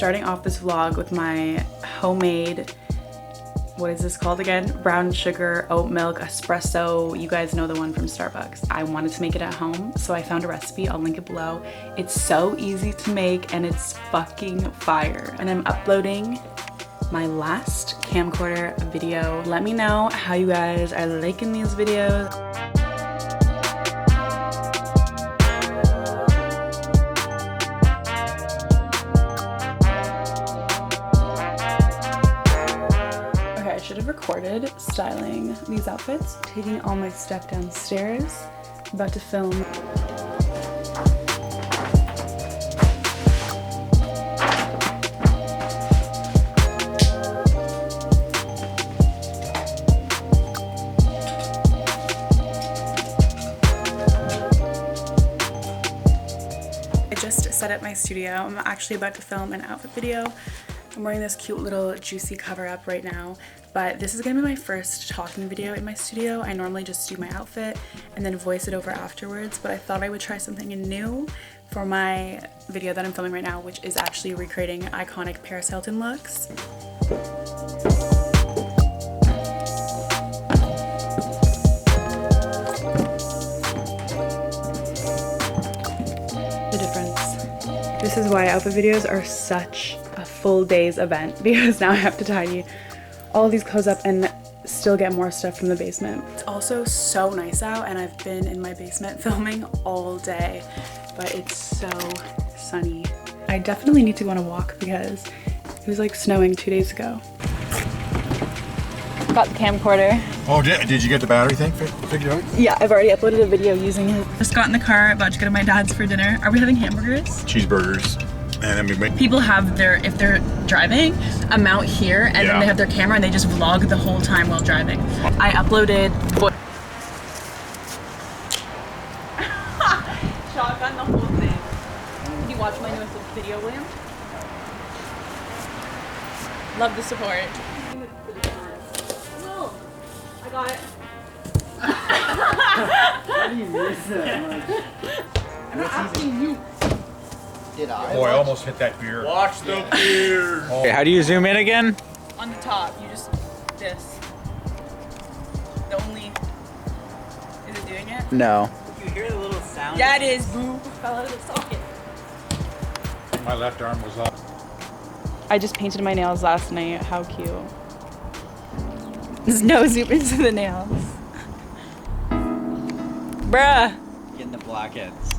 starting off this vlog with my homemade, what is this called again? Brown sugar oat milk espresso. You guys know the one from Starbucks. I wanted to make it at home, so I found a recipe. I'll link it below. It's so easy to make and it's fucking fire. And I'm uploading my last camcorder video. Let me know how you guys are liking these videos. Okay, I should have recorded styling these outfits. Taking all my stuff downstairs. About to film. Set up my studio. I'm actually about to film an outfit video. I'm wearing this cute little juicy cover up right now, but this is gonna be my first talking video in my studio. I normally just do my outfit and then voice it over afterwards, but I thought I would try something new for my video that I'm filming right now, which is actually recreating iconic Paris Hilton looks. This is why outfit videos are such a full day's event, because now I have to tidy all these clothes up and still get more stuff from the basement. It's also so nice out and I've been in my basement filming all day, but it's so sunny. I definitely need to go on a walk because it was like snowing 2 days ago. Got the camcorder. Oh, did you get the battery thing figured out? Yeah, I've already uploaded a video using it. Just got in the car, about to go to my dad's for dinner. Are we having hamburgers? Cheeseburgers. And then we make... People have their, if they're driving, a mount here and then they have their camera and they just vlog the whole time while driving. I uploaded... Shotgun the whole thing. Did you watch my newest video, William? Love the support. I got it. How do you miss that much? I'm not asking you. Did I? Oh, I almost hit that beer. Watch the beer. Oh. Okay, how do you zoom in again? On the top, you just this. The only. Is it doing it? No. You hear the little sound? Yeah, it is. Boo. Fell out of the socket. My left arm was up. I just painted my nails last night. How cute. There's no zoom into the nails. Bruh. Getting the blackheads.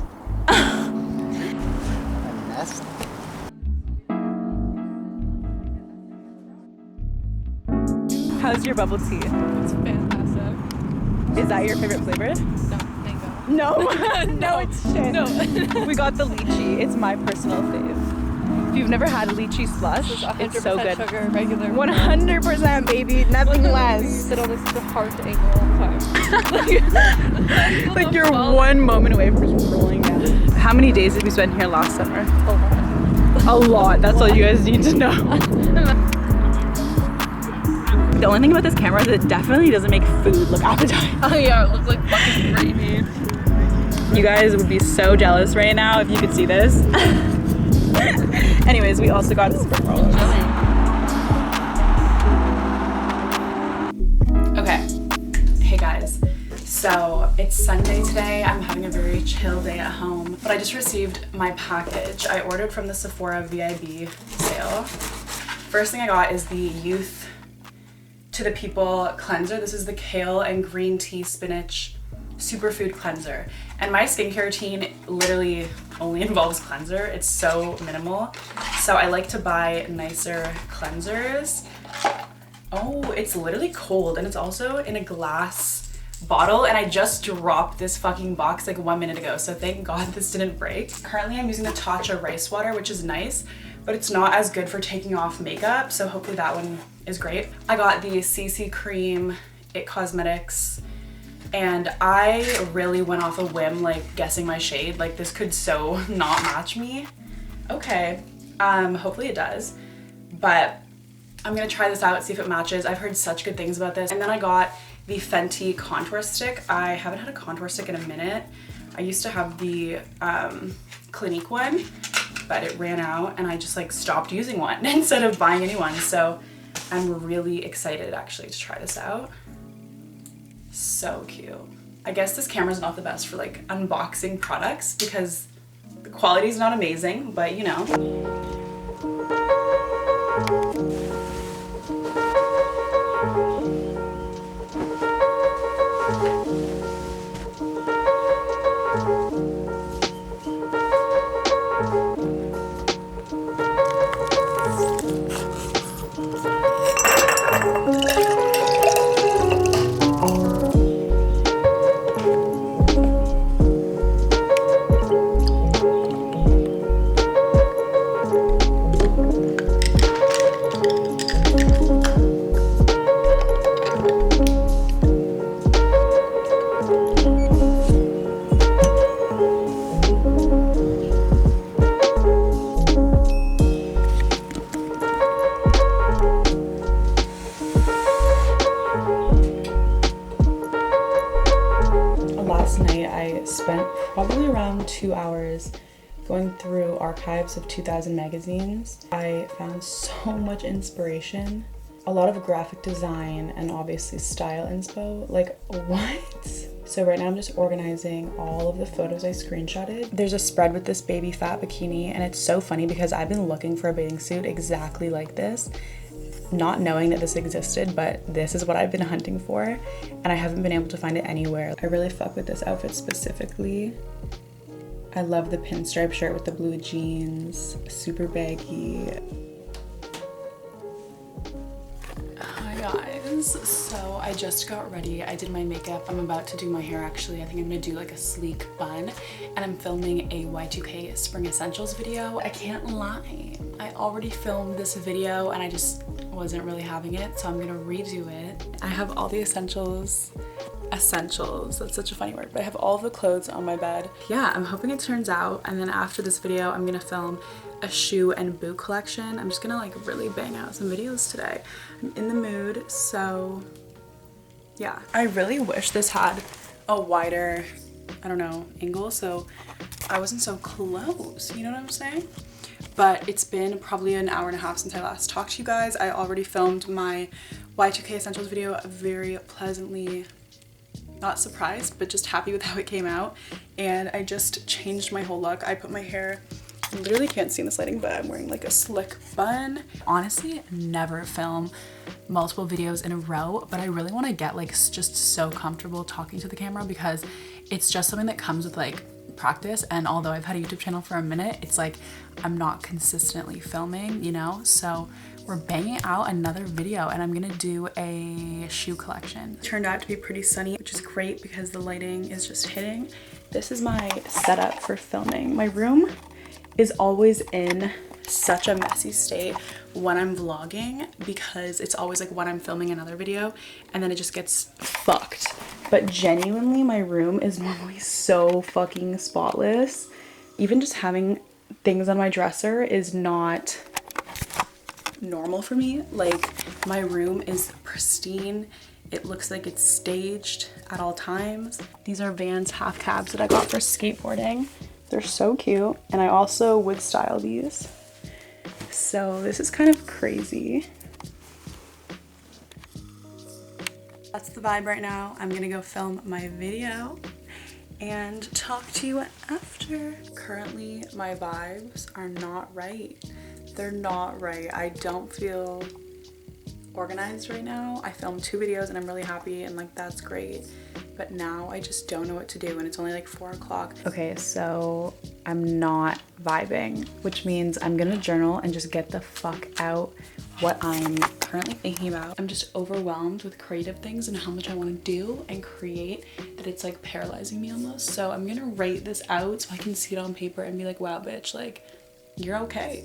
How's your bubble tea? It's fantastic. Is that your favorite flavor? No, thank God. No. No, it's shit. No. We got the lychee. It's my personal fave. If you've never had a lychee slush, it's so good. Sugar, regular. 100% baby, nothing less. You sit on this hard angle all the time. Like you're one moment away from just rolling down. How many days did we spend here last summer? A lot. That's all you guys need to know. The only thing about this camera is it definitely doesn't make food look appetizing. Oh yeah, it looks like fucking gravy. You guys would be so jealous right now if you could see this. Anyways, we also got spring rolls. Okay. Hey guys. So it's Sunday today. I'm having a very chill day at home, but I just received my package. I ordered from the Sephora VIB sale. First thing I got is the Youth to the People cleanser. This is the kale and green tea spinach superfood cleanser. And my skincare routine literally only involves cleanser. It's so minimal. So I like to buy nicer cleansers. Oh, it's literally cold and it's also in a glass bottle and I just dropped this fucking box like 1 minute ago. So thank God this didn't break. Currently I'm using the Tatcha rice water, which is nice, but it's not as good for taking off makeup. So hopefully that one is great. I got the CC Cream It Cosmetics and I really went off a whim, like guessing my shade. Like this could so not match me. Okay, hopefully it does, but I'm gonna try this out, see if it matches. I've heard such good things about this. And then I got the Fenty contour stick. I haven't had a contour stick in a minute. I used to have the Clinique one, but it ran out and I just like stopped using one instead of buying a new one. So I'm really excited actually to try this out. So cute. I guess this camera's not the best for like unboxing products because the quality is not amazing, but you know. Probably around 2 hours going through archives of 2000 magazines. I found so much inspiration, a lot of graphic design and obviously style inspo. Like what? So right now I'm just organizing all of the photos I screenshotted. There's a spread with this baby fat bikini and it's so funny because I've been looking for a bathing suit exactly like this, not knowing that this existed, but this is what I've been hunting for and I haven't been able to find it anywhere. I really fuck with this outfit specifically. I love the pinstripe shirt with the blue jeans, super baggy. Hi guys, so I just got ready. I did my makeup. I'm about to do my hair actually. I think I'm gonna do like a sleek bun and I'm filming a Y2K Spring Essentials video. I can't lie, I already filmed this video and I just wasn't really having it, so I'm gonna redo it. I have all the essentials, that's such a funny word, but I have all the clothes on my bed. Yeah, I'm hoping it turns out, and then after this video I'm gonna film a shoe and boot collection. I'm just gonna like really bang out some videos today. I'm in the mood, so yeah. I really wish this had a wider, I don't know, angle so I wasn't so close, you know what I'm saying? But it's been probably an hour and a half since I last talked to you guys. I already filmed my Y2K Essentials video, very pleasantly, not surprised, but just happy with how it came out. And I just changed my whole look. I put my hair, you literally can't see in this lighting, but I'm wearing like a slick bun. Honestly, never film multiple videos in a row, but I really want to get like just so comfortable talking to the camera because it's just something that comes with like practice. And although I've had a YouTube channel for a minute, it's like I'm not consistently filming, you know? So we're banging out another video and I'm gonna do a shoe collection. It turned out to be pretty sunny, which is great because the lighting is just hitting. This is my setup for filming. My room is always in such a messy state when I'm vlogging because it's always like when I'm filming another video and then it just gets fucked. But genuinely, my room is normally so fucking spotless. Even just having things on my dresser is not normal for me. Like, my room is pristine. It looks like it's staged at all times. These are Vans half cabs that I got for skateboarding. They're so cute. And I also would style these. So this is kind of crazy. That's the vibe right now. I'm gonna go film my video and talk to you after. Currently, my vibes are not right. They're not right. I don't feel organized right now. I filmed 2 videos and I'm really happy and like that's great. But now I just don't know what to do and it's only like 4 o'clock. Okay, so I'm not vibing, which means I'm gonna journal and just get the fuck out what I'm currently thinking about. I'm just overwhelmed with creative things and how much I want to do and create that it's like paralyzing me almost. So I'm gonna write this out so I can see it on paper and be like, wow, bitch, like, you're okay.